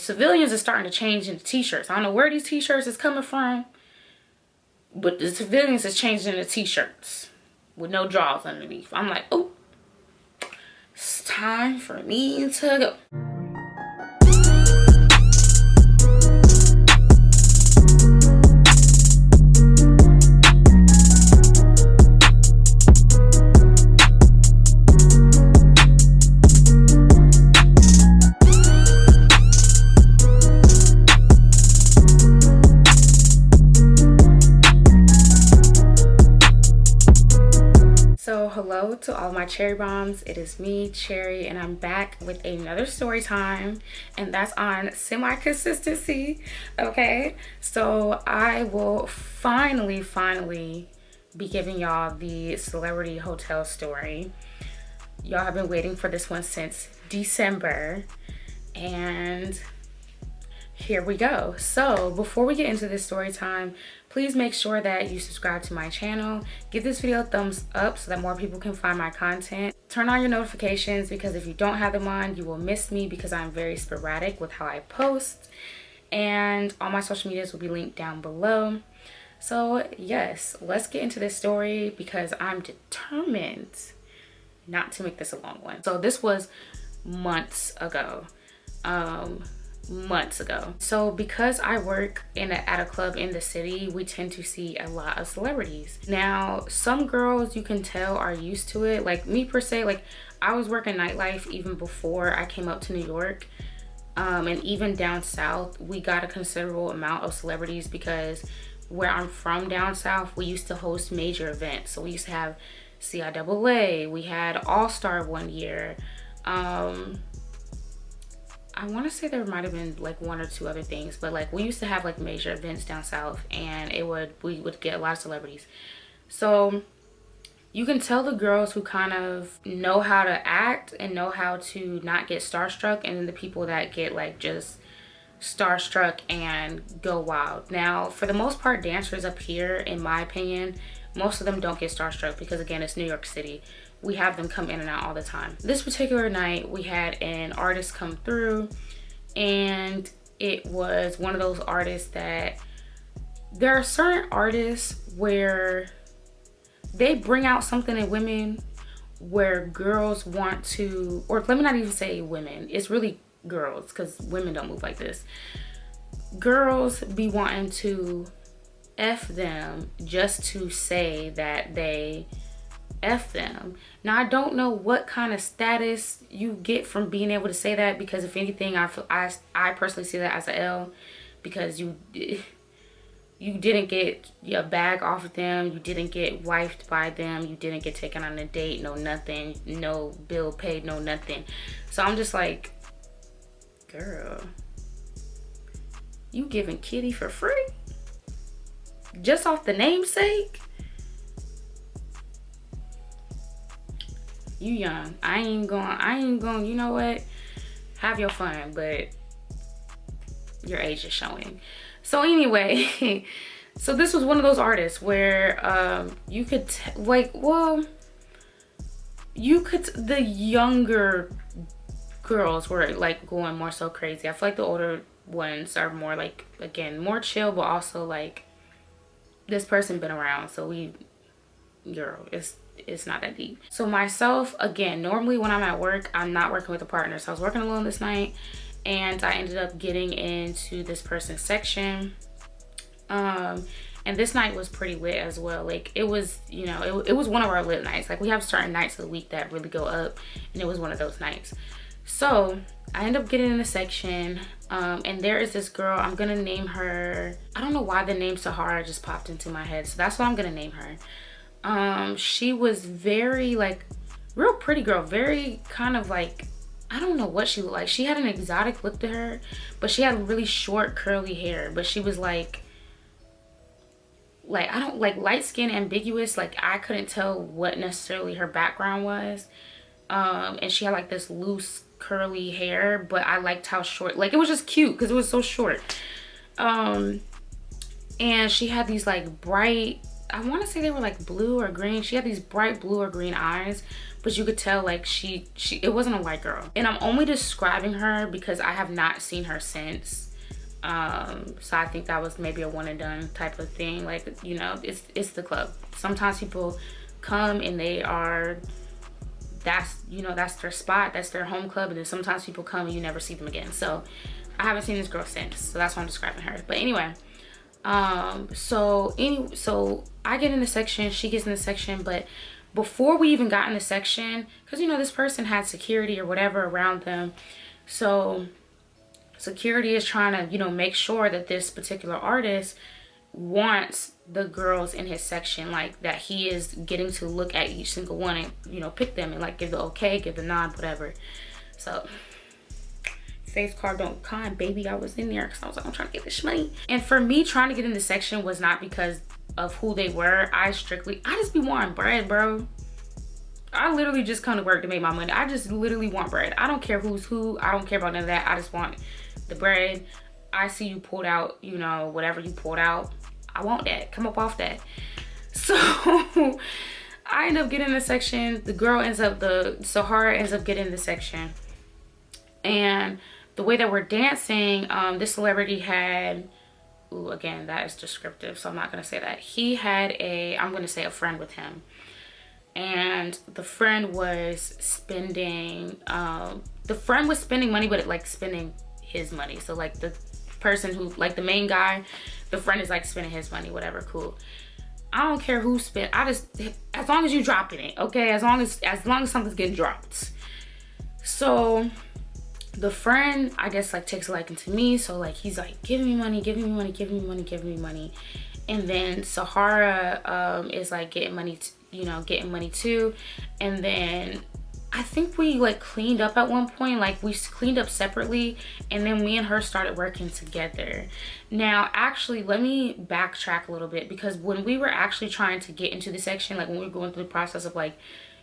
civilians are starting to change into t-shirts. I don't know where these t-shirts is coming from, but the civilians is changing into t-shirts with no drawers underneath. I'm like, oh, it's time for me to go. Hello to all my cherry bombs. It is me, Cherry, and I'm back with another story time, and that's on semi-consistency. Okay, so I will finally be giving y'all the celebrity hotel story. Y'all have been waiting for this one since December, and here we go. So before we get into this story time, please make sure that you subscribe to my channel. Give this video a thumbs up so that more people can find my content. Turn on your notifications, because if you don't have them on, you will miss me, because I'm very sporadic with how I post. And all my social medias will be linked down below. So yes, let's get into this story, because I'm determined not to make this a long one. So this was months ago. So because I work at a club in the city, we tend to see a lot of celebrities. Now some girls, you can tell, are used to it. Like me per se, like I was working nightlife even before I came up to New York, and even down south we got a considerable amount of celebrities, because where I'm from down south, we used to host major events. So we used to have CIAA, we had All-Star one year. I want to say there might have been like one or two other things, but like we used to have like major events down south, and we would get a lot of celebrities. So you can tell the girls who kind of know how to act and know how to not get starstruck, and then the people that get like just starstruck and go wild. Now for the most part, dancers up here, in my opinion, most of them don't get starstruck, because again, it's New York City. We have them come in and out all the time. This particular night, we had an artist come through, and it was one of those artists that, there are certain artists where they bring out something in women where girls want to, or let me not even say women, it's really girls, because women don't move like this. Girls be wanting to F them just to say that they F them. Now I don't know what kind of status you get from being able to say that, because if anything, I personally see that as a L, because you didn't get your bag off of them, you didn't get wifed by them, you didn't get taken on a date, no nothing, no bill paid, no nothing. So I'm just like, girl, you giving kitty for free just off the namesake? You young. I ain't going, you know what, have your fun, but your age is showing. So anyway, so this was one of those artists where you could the younger girls were like going more so crazy. I feel like the older ones are more like, again, more chill, but also like, this person been around, so girl, it's not that deep. So myself, again, normally when I'm at work, I'm not working with a partner. So I was working alone this night, and I ended up getting into this person's section. And this night was pretty lit as well. Like it was, you know, it was one of our lit nights. Like we have certain nights of the week that really go up, and it was one of those nights. So I end up getting in the section, and there is this girl, I'm gonna name her, I don't know why the name Sahara just popped into my head, so that's what I'm gonna name her. She was very like, real pretty girl, very kind of like, I don't know what she looked like. She had an exotic look to her, but she had really short curly hair, but she was like I don't like light skin, ambiguous, like I couldn't tell what necessarily her background was. And she had like this loose curly hair, but I liked how short, like it was just cute because it was so short. And she had these like bright I want to say they were like blue or green. She had these bright blue or green eyes, but you could tell like it wasn't a white girl. And I'm only describing her because I have not seen her since. So I think that was maybe a one and done type of thing. Like, you know, it's the club. Sometimes people come and that's, you know, that's their spot, that's their home club, and then sometimes people come and you never see them again. So I haven't seen this girl since, so that's why I'm describing her. But anyway, so I get in the section, she gets in the section, but before we even got in the section, because you know this person had security or whatever around them, so security is trying to, you know, make sure that this particular artist wants the girls in his section, like that he is getting to look at each single one and, you know, pick them and like give the okay, give the nod, whatever. So face card don't con, baby. I was in there because I was like, I'm trying to get this money. And for me, trying to get in the section was not because of who they were. I just be wanting bread, bro. I literally just come to work to make my money. I just literally want bread. I don't care who's who. I don't care about none of that. I just want the bread. I see you pulled out, you know, whatever you pulled out. I want that. Come up off that. So I end up getting the section. The girl Sahara ends up getting the section. And the way that we're dancing, this celebrity had, ooh, again, that is descriptive, so I'm not gonna say that. He had I'm gonna say a friend with him. And the friend was spending, money, but like spending his money. So like the person who, like the main guy, the friend is like spending his money, whatever, cool. I don't care who spent, as long as you dropping it, okay? As long as something's getting dropped. So the friend, I guess, like takes a liking to me. So like he's like giving me money, giving me money, giving me money, giving me money. And then Sahara is like getting money, getting money too. And then I think we like cleaned up at one point, like we cleaned up separately, and then me and her started working together. Now, actually, let me backtrack a little bit, because when we were actually trying to get into the section, like when we were going through the process of like,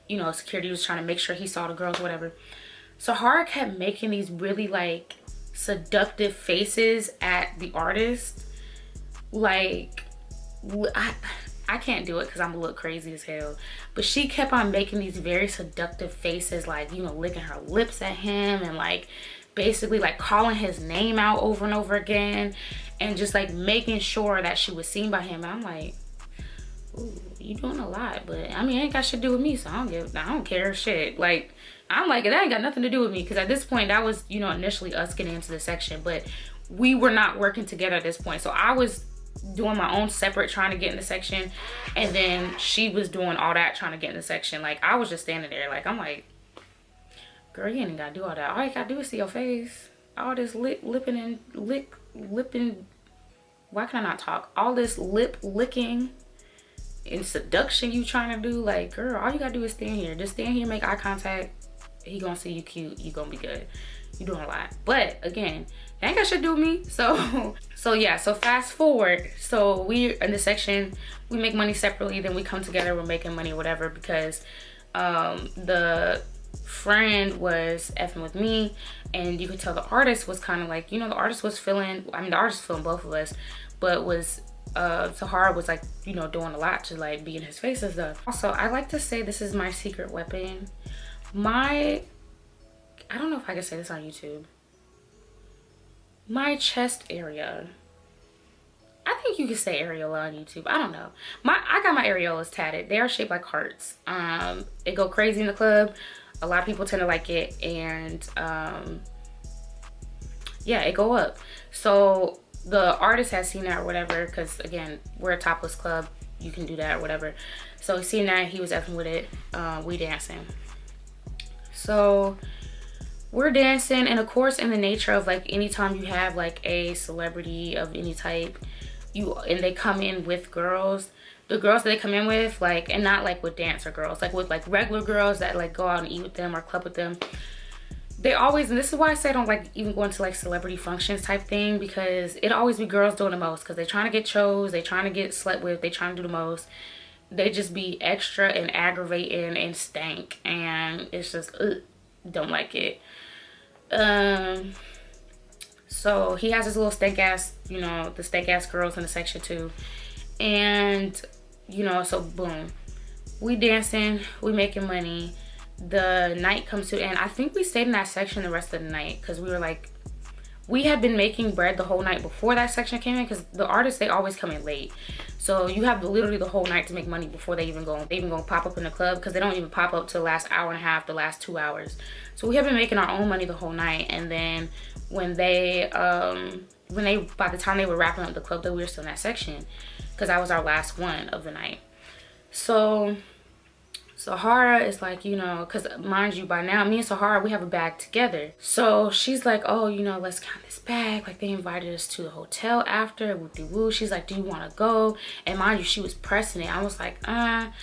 you know, security was trying to make sure he saw the girls or whatever, Sahara kept making these really like seductive faces at the artist. Like, I can't do it because I'm a little crazy as hell, but she kept on making these very seductive faces, like, you know, licking her lips at him and like basically like calling his name out over and over again, and just like making sure that she was seen by him. And I'm like, ooh, you doing a lot, but I mean, it ain't got shit to do with me, so I don't care, shit. Like, I'm like, it ain't got nothing to do with me, because at this point that was, you know, initially us getting into the section, but we were not working together at this point. So I was doing my own separate trying to get in the section, and then she was doing all that trying to get in the section. Like, I was just standing there, like, I'm like, girl, you ain't gotta do all that. All you gotta do is see your face. All this lipping, why can I not talk? All this lip licking and seduction you trying to do, like, girl, all you gotta do is stand here. Just stand here, make eye contact. He gonna see you cute, you gonna be good. You doing a lot. But again, that ain't got shit to do with me. So yeah, so fast forward. So we in the section, we make money separately, then we come together, we're making money or whatever, because the friend was effing with me, and you could tell the artist was kind of like, you know, the artist was feeling, I mean, the artist was feeling both of us, but was Sahara was like, you know, doing a lot to like be in his face and stuff. Also, I like to say this is my secret weapon. I don't know if I can say this on YouTube. My chest area. I think you can say areola on YouTube. I don't know. I got my areolas tatted. They are shaped like hearts. It go crazy in the club. A lot of people tend to like it, and yeah, it go up. So the artist has seen that or whatever, because again, we're a topless club. You can do that or whatever. So he seen that, he was effing with it. We dancing. So we're dancing, and of course, in the nature of like anytime you have like a celebrity of any type, and they come in with girls, the girls that they come in with, like, and not like with dancer girls, like with like regular girls that like go out and eat with them or club with them, they always, and this is why I say I don't like even going to like celebrity functions type thing, because it always be girls doing the most, because they trying to get chose, they trying to get slept with, they trying to do the most. They just be extra and aggravating and stank, and it's just don't like it. So he has his little stank ass, you know, the stank ass girls in the section too, and you know, so boom, we dancing, we making money. The night comes to an end. I think we stayed in that section the rest of the night because we were like, we had been making bread the whole night before that section came in, because the artists, they always come in late. So you have literally the whole night to make money before they even go pop up in the club, because they don't even pop up till the last hour and a half, the last 2 hours. So we have been making our own money the whole night. And then when they by the time they were wrapping up the club, that we were still in that section, because that was our last one of the night. So Sahara is like, you know, because mind you, by now me and Sahara, we have a bag together. So she's like, oh, you know, let's count this bag. Like, they invited us to the hotel after, woo-de-woo. She's like, do you want to go? And mind you, she was pressing it. I was like, no, I'm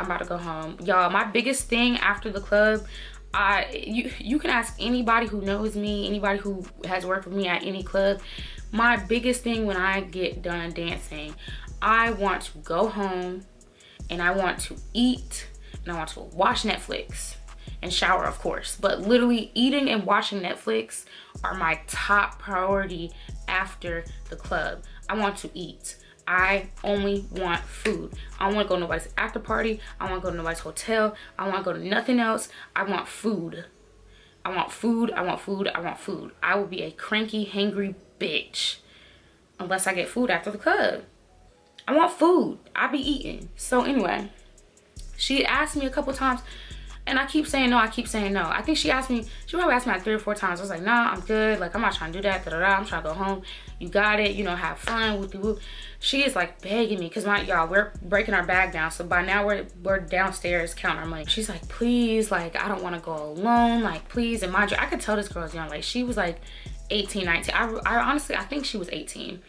about to go home. Y'all, my biggest thing after the club, you can ask anybody who knows me, anybody who has worked with me at any club. My biggest thing when I get done dancing, I want to go home, and I want to eat, and I want to watch Netflix and shower, of course. But literally eating and watching Netflix are my top priority after the club. I want to eat. I only want food. I don't want to go to nobody's after party. I want to go to nobody's hotel. I want to go to nothing else. I want food. I want food. I want food. I want food. I will be a cranky, hangry bitch unless I get food after the club. I want food. I be eating. So anyway, she asked me a couple times, and I keep saying no. I keep saying no. I think she probably asked me like 3 or 4 times. I was like, nah, I'm good. Like, I'm not trying to do that. I'm trying to go home. You got it. You know, have fun. Whoop-de-whoop. She is like begging me, because y'all, we're breaking our bag down. So by now we're downstairs counting our money. She's like, please, like, I don't want to go alone. Like, please. And mind you, I could tell this girl's young. Like, she was like 18, 19. I honestly, I think she was 18.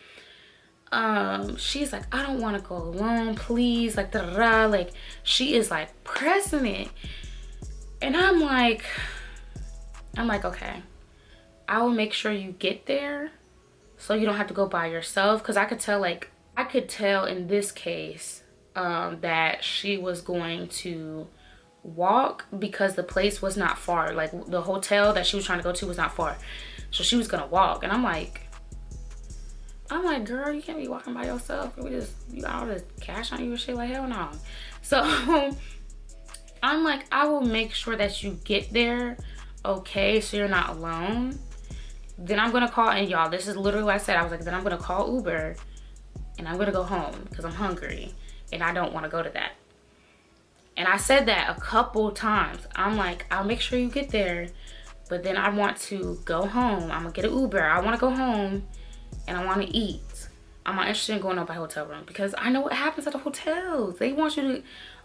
She's like, I don't want to go alone, please, like, da-da-da. Like, she is like pressing it, and I'm like, okay, I will make sure you get there so you don't have to go by yourself. Because I could tell in this case that she was going to walk, because the place was not far. Like, the hotel that she was trying to go to was not far, so she was gonna walk. And I'm like, girl, you can't be walking by yourself. You got all this cash on you and shit. Like, hell no. So I'm like, I will make sure that you get there, okay, so you're not alone. Then I'm gonna call, and y'all, this is literally what I said. I was like, then I'm gonna call Uber, and I'm gonna go home because I'm hungry and I don't want to go to that. And I said that a couple times. I'm like, I'll make sure you get there, but then I want to go home. I'm gonna get an Uber. I want to go home, and I want to eat. I'm not interested in going up by hotel room, because I know what happens at the hotels. They want you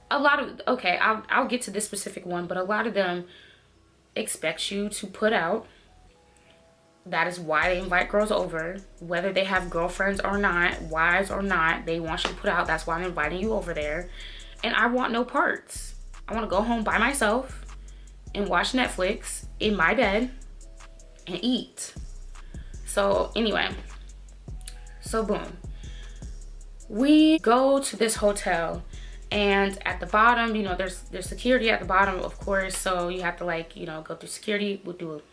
to, okay, I'll get to this specific one, but a lot of them expect you to put out. That is why they invite girls over, whether they have girlfriends or not, wives or not. They want you to put out. That's why I'm inviting you over there. And I want no parts. I want to go home by myself and watch Netflix in my bed and eat. So anyway, so boom, we go to this hotel, and at the bottom, you know, there's security at the bottom, of course, so you have to, like, you know, go through security. We'll do it.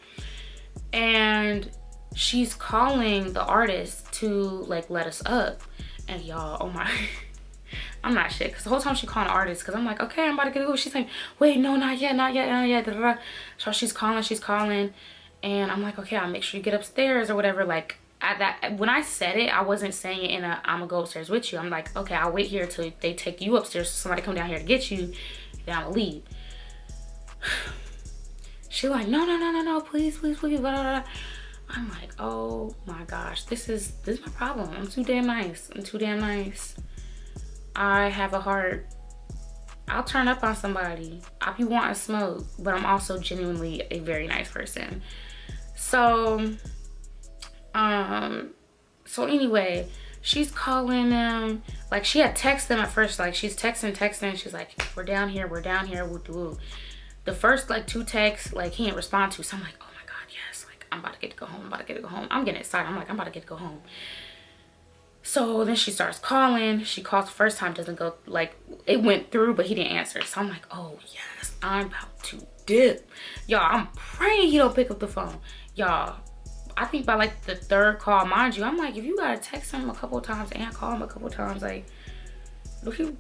And she's calling the artist to, like, let us up. And y'all, oh my, I'm not shit, because the whole time she calling the artist, because I'm like, okay, I'm about to get it. She's like, wait, no, not yet, not yet, not yet, da, da, da. So she's calling, and I'm like, okay, I'll make sure you get upstairs or whatever. Like, at that, when I said it, I wasn't saying it in a, I'm gonna go upstairs with you. I'm like, okay, I'll wait here till they take you upstairs, so somebody come down here to get you, then I'll leave. She like, no, please, blah, blah, blah. I'm like, oh my gosh, this is my problem. I'm too damn nice. I have a heart. I'll turn up on somebody. I'll be wanting smoke, but I'm also genuinely a very nice person. So anyway, she's calling them. Like, she had texted them at first. Like, she's texting. She's like, we're down here, woo. The first, like, 2 texts, like, he didn't respond to. So I'm like, oh my God, yes. Like, I'm about to get to go home. I'm getting excited. I'm like, I'm about to get to go home. So then she starts calling. She calls the first time, doesn't go, like, it went through, but he didn't answer. So I'm like, oh yes, I'm about to dip. Y'all, I'm praying he don't pick up the phone. Y'all, I think by like the third call, mind you, I'm like, if you gotta text him a couple times and call him a couple times, like, look, you,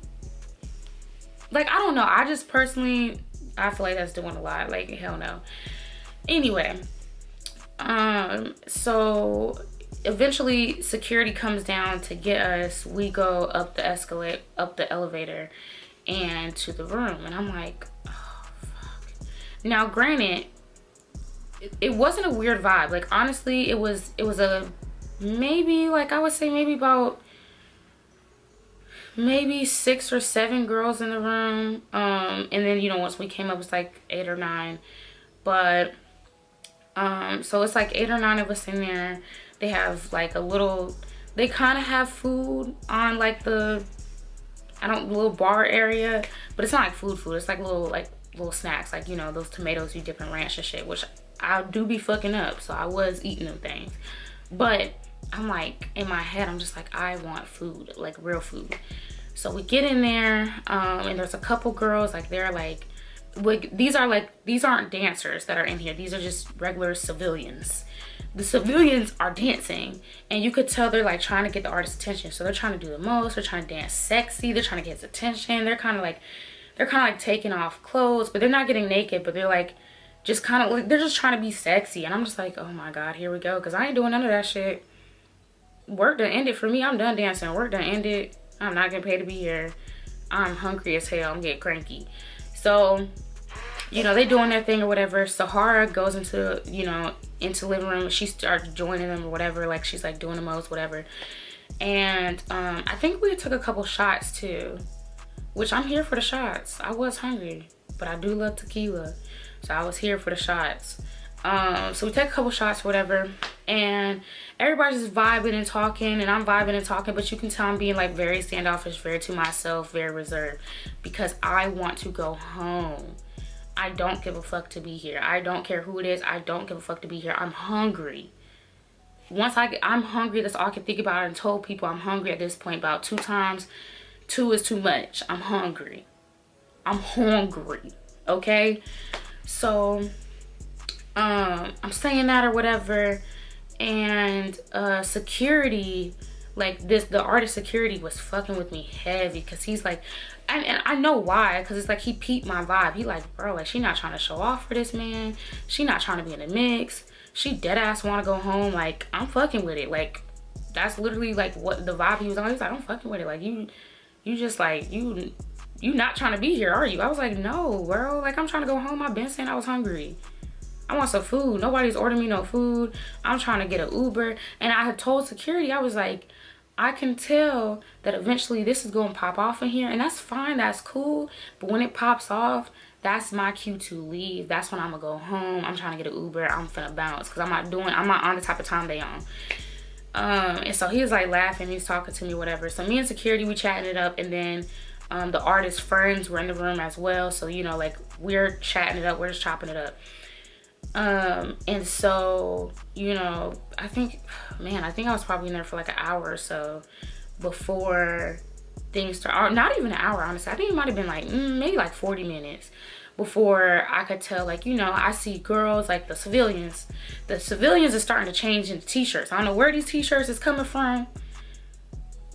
like, I don't know. I just personally, I feel like that's doing a lot. Like, hell no. Anyway, so eventually security comes down to get us. We go up the elevator and to the room, and I'm like, oh fuck. Now granted, it wasn't a weird vibe. Like, honestly, it was a, maybe, like, I would say maybe about maybe 6 or 7 girls in the room, and then, you know, once we came up, it's like 8 or 9. But so it's like 8 or 9 of us in there. They have like a little, they kind of have food on like the, little bar area, but it's not like food. It's like little snacks, like, you know, those tomatoes you dip in ranch and shit, which I do be fucking up. So I was eating them things, but I'm like, in my head, I'm just like, I want food, like real food. So we get in there, and there's a couple girls, like, they're like, these aren't dancers that are in here. These are just regular civilians. The civilians are dancing, and you could tell they're like trying to get the artist's attention. So they're trying to do the most. They're trying to dance sexy. They're trying to get his attention. They're kind of like taking off clothes, but they're not getting naked. But they're like, just kind of like, they're just trying to be sexy. And I'm just like, oh my God, here we go. Cause I ain't doing none of that shit. Work done ended for me. I'm done dancing. Work done ended. I'm not getting paid to be here. I'm hungry as hell. I'm getting cranky. So, you know, they doing their thing or whatever. Sahara goes into, you know, into living room. She starts joining them or whatever. Like, she's like doing the most, whatever. And I think we took a couple shots too, which I'm here for the shots. I was hungry, but I do love tequila, so I was here for the shots. So we take a couple shots, whatever, and everybody's just vibing and talking, and I'm vibing and talking, but you can tell I'm being like very standoffish, very to myself, very reserved, because I want to go home. I don't give a fuck to be here. I don't care who it is. I don't give a fuck to be here. I'm hungry. Once I'm hungry, that's all I can think about. I told people I'm hungry at this point about 2 times. 2 is too much. I'm hungry. I'm hungry. Okay? So, I'm saying that or whatever. And security, like the artist security was fucking with me heavy, because he's like, and I know why, because it's like he peeped my vibe. He like, bro, like, she not trying to show off for this man. She not trying to be in the mix. She dead ass want to go home. Like, I'm fucking with it. Like, that's literally like what the vibe he was on. He's like, I'm fucking with it. Like, you just like, you not trying to be here, are you? I was like, no, bro. Like, I'm trying to go home. I've been saying I was hungry. I want some food. Nobody's ordering me no food. I'm trying to get an Uber. And I had told security, I was like, I can tell that eventually this is going to pop off in here. And that's fine. That's cool. But when it pops off, that's my cue to leave. That's when I'm going to go home. I'm trying to get an Uber. I'm finna bounce, because I'm not on the type of time they on. And so he was like laughing. He's talking to me, whatever. So me and security, we chatting it up. And then the artist's friends were in the room as well. So, you know, like, we're chatting it up. We're just chopping it up. And so, you know, I think I was probably in there for like an hour or so before things started, or not even an hour, honestly. I think it might have been like maybe like 40 minutes before I could tell, like, you know, I see girls, like the civilians are starting to change into t-shirts. I don't know where these t-shirts is coming from,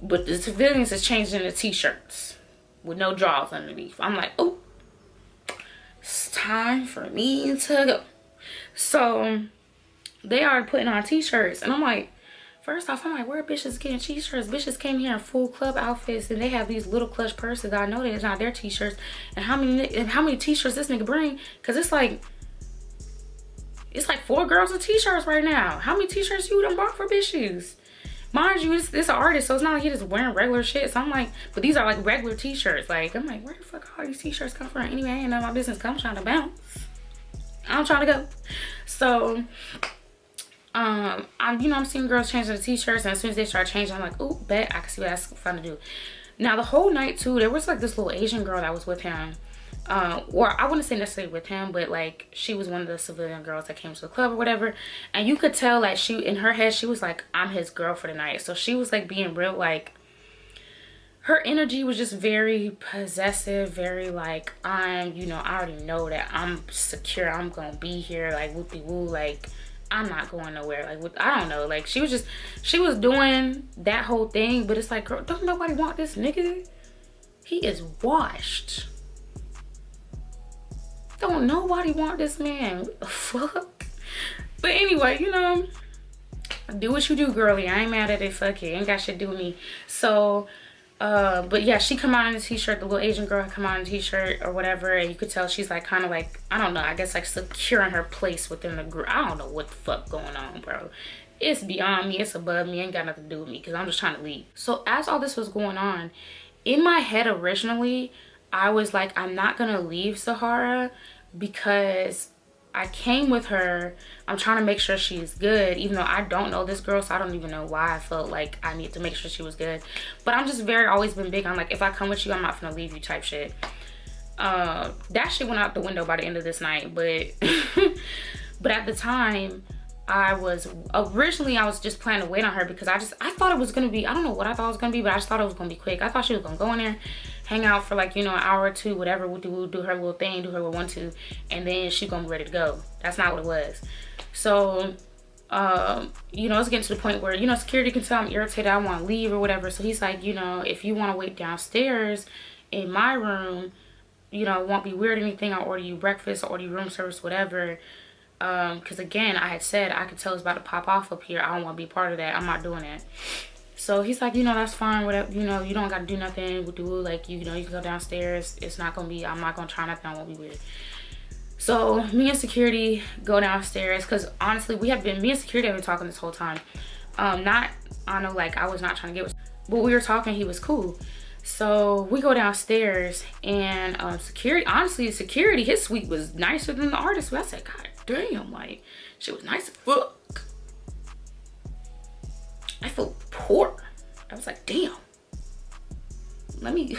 but the civilians is changing into t-shirts with no drawers underneath. I'm like, oh, it's time for me to go. So they are putting on t-shirts, and I'm like, first off, I'm like, where are bitches getting t-shirts? Bitches came here in full club outfits, and they have these little clutch purses. I know that's not their t-shirts. And how many t-shirts this nigga bring? Because it's like 4 girls with t-shirts right now. How many t-shirts you done bought for bitches? Mind you, it's an artist, so it's not like he just wearing regular shit. So I'm like, but these are like regular t-shirts. Like, I'm like, where the fuck all these t-shirts come from? Anyway, ain't none of my business. I'm trying to bounce. I'm trying to go. So I'm seeing girls changing the t-shirts, and as soon as they start changing, I'm like, oh, bet I can see what that's fun to do. Now the whole night too, there was like this little Asian girl that was with him, or I wouldn't say necessarily with him, but like, she was one of the civilian girls that came to the club or whatever, and you could tell like she, in her head, she was like, I'm his girl for the night. So she was like being real, like, her energy was just very possessive, very like, I already know that I'm secure, I'm gonna be here, like, whoopie woo, like, I'm not going nowhere. Like, I don't know. Like, she was doing that whole thing, but it's like, girl, don't nobody want this nigga. He is washed. Don't nobody want this man. What the fuck? But anyway, you know, do what you do, girly. I ain't mad at it. Fuck it. Ain't got shit to do with me. So, but yeah, she come out in a t-shirt. The little Asian girl come out in a t-shirt or whatever, and you could tell she's like kind of like, I don't know, I guess like securing her place within the group. I don't know what the fuck going on, bro. It's beyond me. It's above me. Ain't got nothing to do with me because I'm just trying to leave. So as all this was going on, in my head originally, I was like, I'm not gonna leave Sahara because I came with her. I'm trying to make sure she's good, even though I don't know this girl, so I don't even know why I felt like I need to make sure she was good. But I'm just always been big on like, if I come with you, I'm not gonna leave you type shit. That shit went out the window by the end of this night, but but at the time, I was just planning to wait on her because I thought it was gonna be, I don't know what I thought it was gonna be, but I just thought it was gonna be quick. I thought she was gonna go in there, hang out for like, you know, an hour or two, whatever. We'll do her little thing, do her little 1-2, and then she's gonna be ready to go. That's not what it was. So, you know, it's getting to the point where, you know, security can tell I'm irritated, I want to leave or whatever. So he's like, you know, if you want to wait downstairs in my room, you know, it won't be weird or anything. I'll order you breakfast, I'll order you room service, whatever. Because again, I had said I could tell it's about to pop off up here. I don't want to be part of that. I'm not doing that. So he's like, you know, that's fine, whatever, you know, you don't got to do nothing. We'll do, like, you know, you can go downstairs. It's not going to be, I'm not going to try nothing. I won't be weird. So me and security go downstairs because honestly, me and security have been talking this whole time. I know, like, I was not trying to get with, but we were talking, he was cool. So we go downstairs and security, his suite was nicer than the artist. I said, God damn, like, shit was nice as fuck. I felt poor. I was like, damn, let me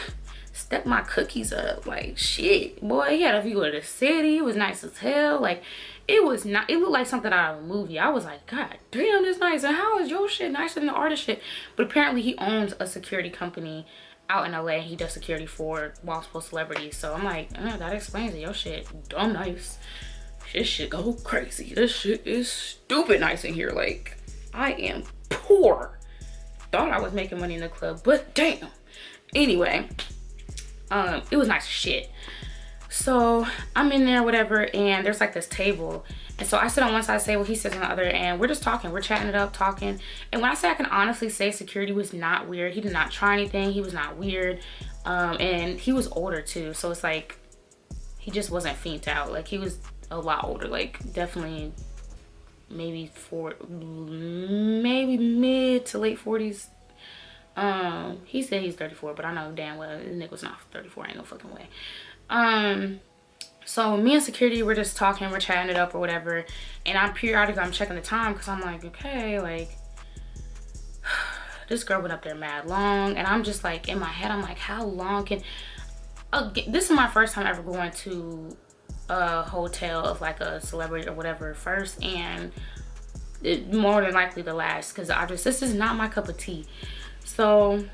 step my cookies up. Like, shit, boy, he had a view of the city. It was nice as hell. Like, it looked like something out of a movie. I was like, God damn, this nice. And how is your shit nicer than the artist shit? But apparently he owns a security company out in LA. He does security for multiple celebrities. So I'm like, that explains it. Your shit dumb nice. This shit go crazy. This shit is stupid nice in here. Like, I am poor. Thought I was making money in the club, but damn. Anyway, it was nice as shit. So I'm in there, whatever, and there's like this table. And so I sit on one side of the table, he sits on the other, and we're just talking. We're chatting it up, talking. And when I say I can honestly say security was not weird. He did not try anything. He was not weird. And he was older too. So it's like, he just wasn't fiended out. Like, he was a lot older. Like, definitely maybe mid to late 40s. He said he's 34, but I know damn well this nigga was not 34. Ain't no fucking way. So me and security, we're just talking, we're chatting it up or whatever, and I'm checking the time because I'm like, okay, like, this girl went up there mad long, and I'm just like, in my head, I'm like, how long can this is my first time ever going to a hotel of like a celebrity or whatever first, and more than likely the last, because this is not my cup of tea. So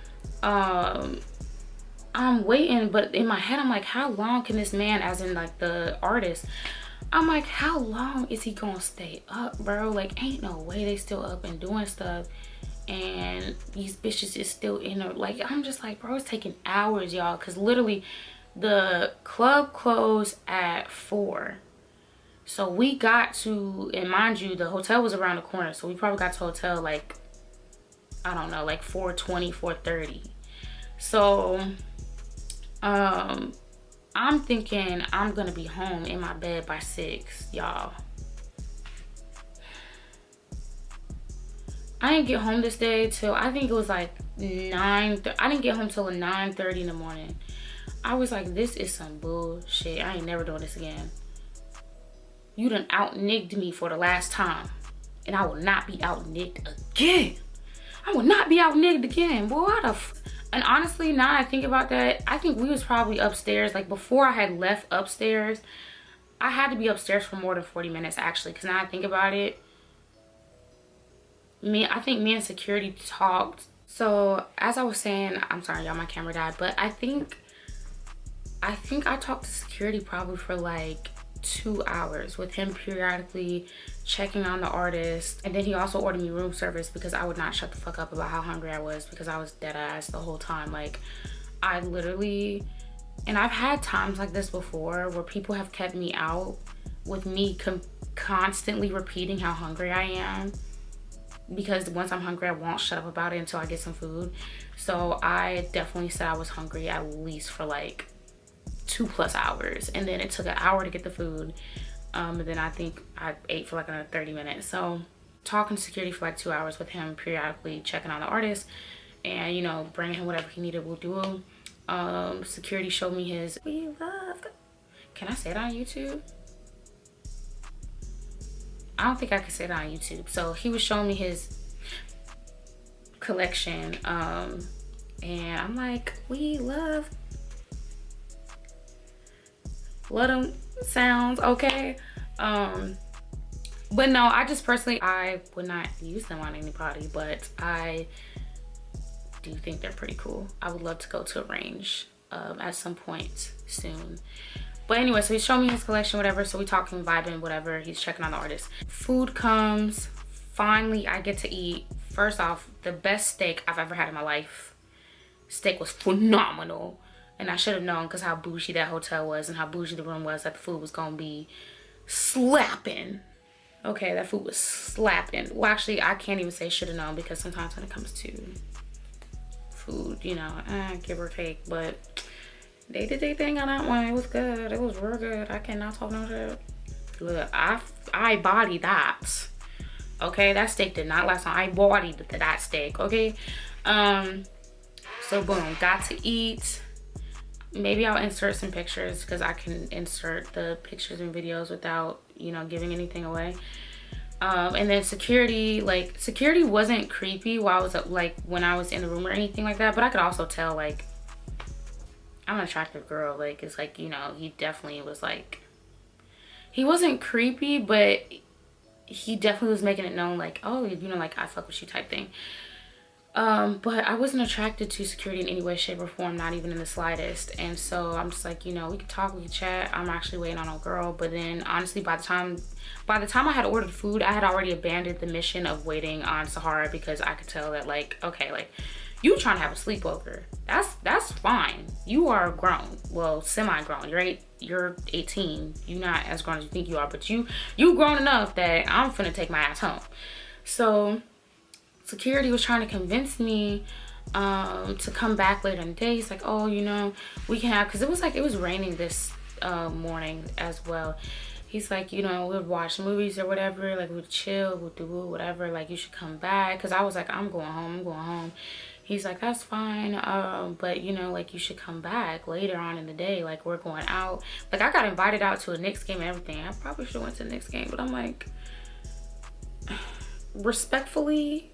I'm waiting, but in my head I'm like, how long can this man, as in like the artist, I'm like, how long is he gonna stay up, bro? Like, ain't no way they still up and doing stuff and these bitches is still in there. Like, I'm just like, bro, it's taking hours, y'all, because literally the club closed at 4. So we got to, and mind you, the hotel was around the corner, so we probably got to the hotel like, I don't know, like 4:20, 4:30. So I'm thinking I'm gonna be home in my bed by 6, y'all. I didn't get home this day till, I think it was like 9. I didn't get home till 9:30 in the morning. I was like, this is some bullshit. I ain't never doing this again. You done out-nigged me for the last time, and I will not be out-nigged again. I will not be out-nigged again, boy. And honestly, now I think about that, I think we was probably upstairs. Like, before I had left upstairs, I had to be upstairs for more than 40 minutes actually, because now I think about it, I think me and security talked. So as I was saying, I'm sorry y'all, my camera died, but I think I talked to security probably for like 2 hours with him periodically checking on the artist. And then he also ordered me room service because I would not shut the fuck up about how hungry I was, because I was dead ass the whole time. Like, I literally, and I've had times like this before where people have kept me out with me constantly repeating how hungry I am, because once I'm hungry I won't shut up about it until I get some food. So I definitely said I was hungry at least for like 2+ hours, and then it took an hour to get the food, and then I think I ate for like another 30 minutes. So talking to security for like 2 hours with him periodically checking on the artist and, you know, bringing him whatever he needed, we'll do. Security showed me his, we love, can I say it on YouTube? I don't think I can say that on YouTube. So he was showing me his collection, and I'm like, we love them sounds, okay? But no, I just personally, I would not use them on anybody, but I do think they're pretty cool. I would love to go to a range at some point soon. But anyway, so he's showing me his collection, whatever. So we talking, vibing, whatever. He's checking on the artist. Food comes. Finally, I get to eat. First off, the best steak I've ever had in my life. Steak was phenomenal. And I should have known, because how bougie that hotel was and how bougie the room was, that the food was going to be slapping. Okay, that food was slapping. Well, actually, I can't even say should have known, because sometimes when it comes to food, you know, give or take. But they did their thing on that one. It was good. It was real good. I cannot talk no shit. Look, I bodied that. Okay, that steak did not last long. I bodied that steak, okay? So boom, got to eat. Maybe I'll insert some pictures, because I can insert the pictures and videos without, you know, giving anything away. And then security, like, security wasn't creepy while I was like when I was in the room or anything like that, but I could also tell, like, I'm an attractive girl. Like, it's like, you know, he definitely was like, he wasn't creepy, but he definitely was making it known, like, oh, you know, like, I fuck with you type thing. But I wasn't attracted to security in any way, shape, or form, not even in the slightest. And so I'm just like, you know, we could talk, we could chat. I'm actually waiting on a girl. But then honestly, by the time I had ordered food, I had already abandoned the mission of waiting on Sahara, because I could tell that, like, okay, like, you trying to have a sleepover. That's fine. You are grown. Well, semi-grown. You're 18. You're not as grown as you think you are, but you grown enough that I'm finna take my ass home. So security was trying to convince me to come back later in the day. He's like, oh, you know, we can have, because it was raining this morning as well. He's like, you know, we'll watch movies or whatever, like, we'll chill, we'll do whatever, like, you should come back. Because I was like, I'm going home. He's like, that's fine, but, you know, like, you should come back later on in the day, like, we're going out. Like, I got invited out to a Knicks game and everything. I probably should have went to the Knicks game, but I'm like, respectfully,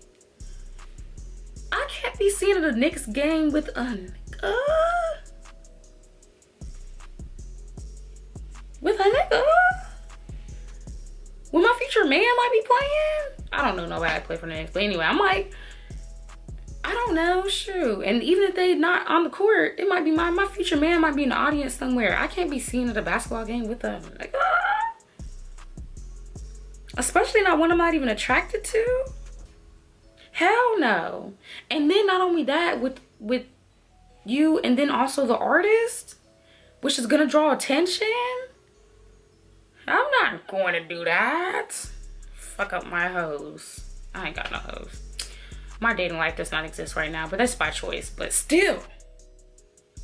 I can't be seen at a Knicks game with a nigga. When my future man might be playing. I don't know nobody play for the Knicks, but anyway, I'm like, I don't know, shoot. And even if they not on the court, it might be my future man might be in the audience somewhere. I can't be seen at a basketball game with them. Like, especially not one I'm not even attracted to. Hell no. And then not only that, with you, and then also the artist, which is gonna draw attention. I'm not going to do that. Fuck up my hoes. I ain't got no hoes. My dating life does not exist right now, but that's by choice. But still,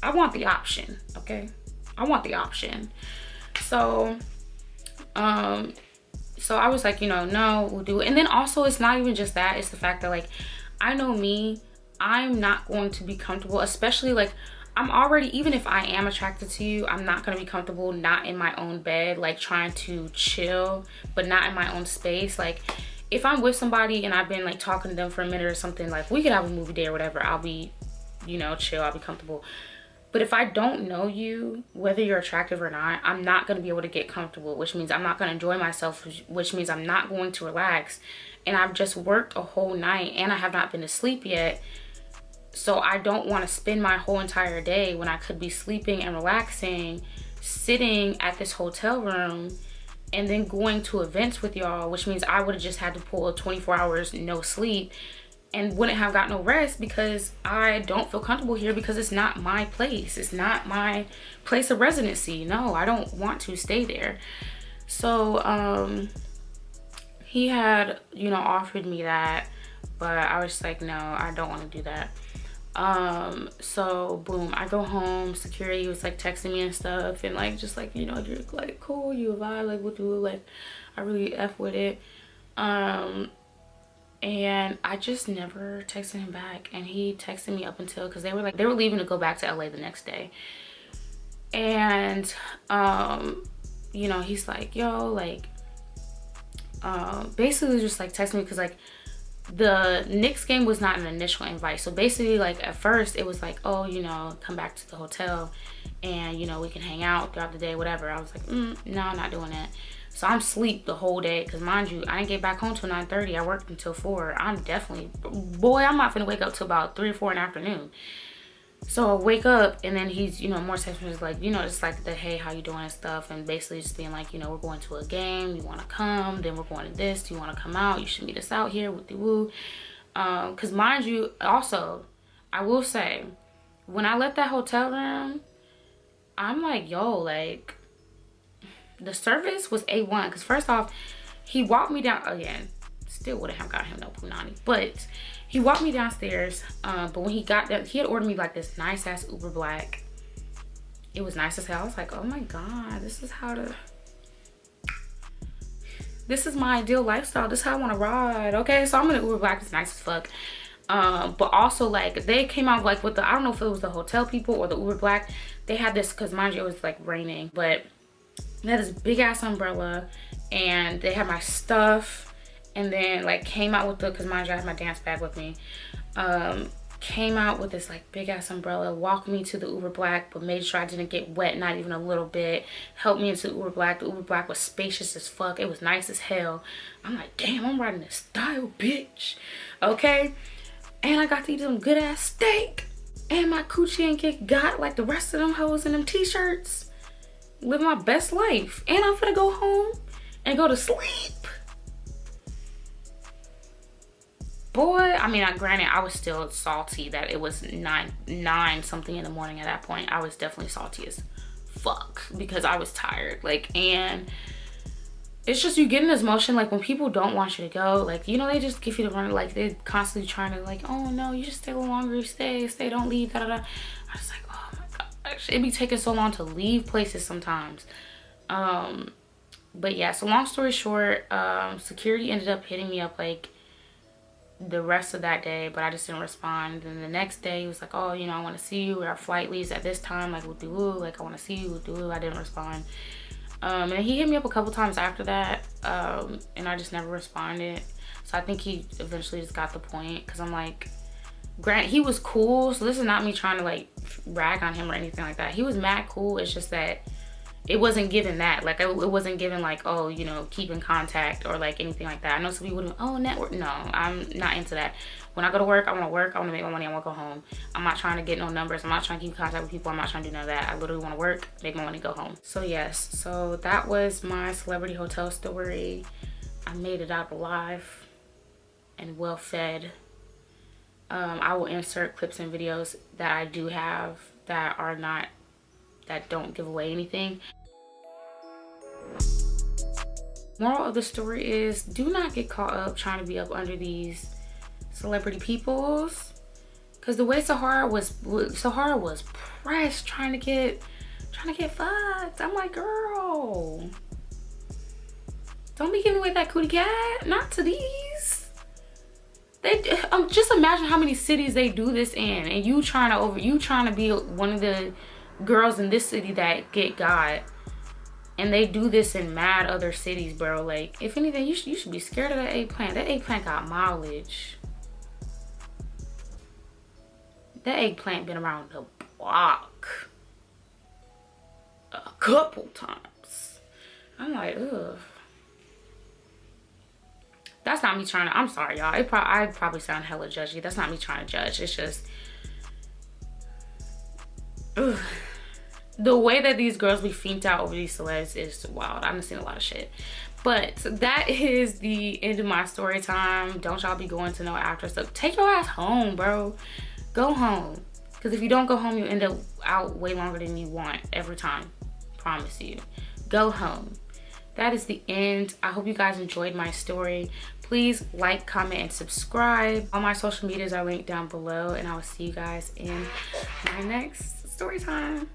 I want the option, okay? I want the option. So, so I was like, you know, no, we'll do it. And then also, it's not even just that. It's the fact that, like, I know me, I'm not going to be comfortable, especially, like, I'm already, even if I am attracted to you, I'm not going to be comfortable not in my own bed, like, trying to chill, but not in my own space. Like, if I'm with somebody and I've been, like, talking to them for a minute or something, like, we could have a movie day or whatever, I'll be, you know, chill, I'll be comfortable. But if I don't know you, whether you're attractive or not, I'm not going to be able to get comfortable, which means I'm not going to enjoy myself, which means I'm not going to relax. And I've just worked a whole night and I have not been to sleep yet. So I don't want to spend my whole entire day when I could be sleeping and relaxing sitting at this hotel room and then going to events with y'all, which means I would have just had to pull a 24 hours no sleep and wouldn't have got no rest because I don't feel comfortable here because it's not my place. It's not my place of residency. No, I don't want to stay there. So he had, you know, offered me that, but I was just like, no, I don't want to do that. So boom, I go home, security was like texting me and stuff, and like just like, you know, you're like cool, you a vibe, like what do, like I really F with it. And I just never texted him back, and he texted me up until, because they were leaving to go back to LA the next day. And you know, he's like, yo, like basically just like text me, because like the Knicks game was not an initial invite. So basically, like at first it was like, oh, you know, come back to the hotel and, you know, we can hang out throughout the day, whatever. I was like, no, I'm not doing that. So I'm asleep the whole day, because mind you, I didn't get back home till 9:30. I worked until 4. I'm definitely, boy, I'm not finna wake up till about 3 or 4 in the afternoon. So I wake up, and then he's, you know, more text messages like, you know, just like the, hey, how you doing and stuff, and basically just being like, you know, we're going to a game, you want to come, then we're going to this, do you want to come out, you should meet us out here with the woo. Because mind you, also, I will say, when I left that hotel room, I'm like, yo, like, the service was A1. Because first off, he walked me down, again, still wouldn't have got him no punani, but he walked me downstairs. But when he got there, he had ordered me like this nice ass Uber Black. It was nice as hell. I was like, oh my god, this is my ideal lifestyle. This is how I want to ride. Okay, so I'm in an Uber Black. It's nice as fuck. But also, like, they came out like with the, I don't know if it was the hotel people or the Uber Black, they had this, because mind you, it was like raining, but they had this big ass umbrella, and they had my stuff. And then like came out with the, because mind you, I had my dance bag with me, came out with this like big ass umbrella, walked me to the Uber Black, but made sure I didn't get wet, not even a little bit, helped me into the Uber Black. The Uber Black was spacious as fuck. It was nice as hell. I'm like, damn, I'm riding this style, bitch. Okay, and I got to eat some good ass steak, and my coochie ain't get got like the rest of them hoes in them t-shirts. Live my best life, and I'm finna go home and go to sleep. Boy, I mean, granted, I was still salty that it was 9 something in the morning at that point. I was definitely salty as fuck because I was tired. Like, and it's just, you get in this motion, like when people don't want you to go, like, you know, they just give you the run, like they're constantly trying to like, oh no, you just stay a little longer, stay, don't leave, da da da. I was like, oh my gosh, it'd be taking so long to leave places sometimes. But yeah, so long story short, security ended up hitting me up like the rest of that day, but I just didn't respond. And the next day he was like, oh, you know, I want to see you, our flight leaves at this time, like with woo, like I want to see you with woo. I didn't respond. And he hit me up a couple times after that, and I just never responded. So I think he eventually just got the point, because I'm like, Grant, he was cool, so this is not me trying to like rag on him or anything like that. He was mad cool. It's just that it wasn't given that, like it wasn't given like, oh, you know, keep in contact or like anything like that. I know some people would, oh, network. No, I'm not into that. When I go to work, I want to work, I want to make my money, I want to go home. I'm not trying to get no numbers, I'm not trying to keep in contact with people, I'm not trying to do none of that. I literally want to work, make my money, go home. So yes, so that was my celebrity hotel story. I made it out alive and well fed. I will insert clips and videos that I do have that are not, that don't give away anything. Moral of the story is, do not get caught up trying to be up under these celebrity peoples, because the way Sahara was pressed trying to get fucked. I'm like, girl, don't be giving away that cootie cat, not to these. They just imagine how many cities they do this in, and you trying to be one of the girls in this city that get got, and they do this in mad other cities, bro. Like, if anything, you should be scared of that eggplant. That eggplant got mileage. That eggplant been around the block a couple times. I'm like, ugh. That's not me trying to, I'm sorry, y'all. I probably sound hella judgy. That's not me trying to judge. It's just, ugh. the way that these girls be fiended out over these celebs is wild. I've seen a lot of shit. But that is the end of my story time. Don't y'all be going to no after stuff. Take your ass home, bro. Go home. Because if you don't go home, you end up out way longer than you want every time. Promise you. Go home. That is the end. I hope you guys enjoyed my story. Please like, comment, and subscribe. All my social medias are linked down below, and I will see you guys in my next story time.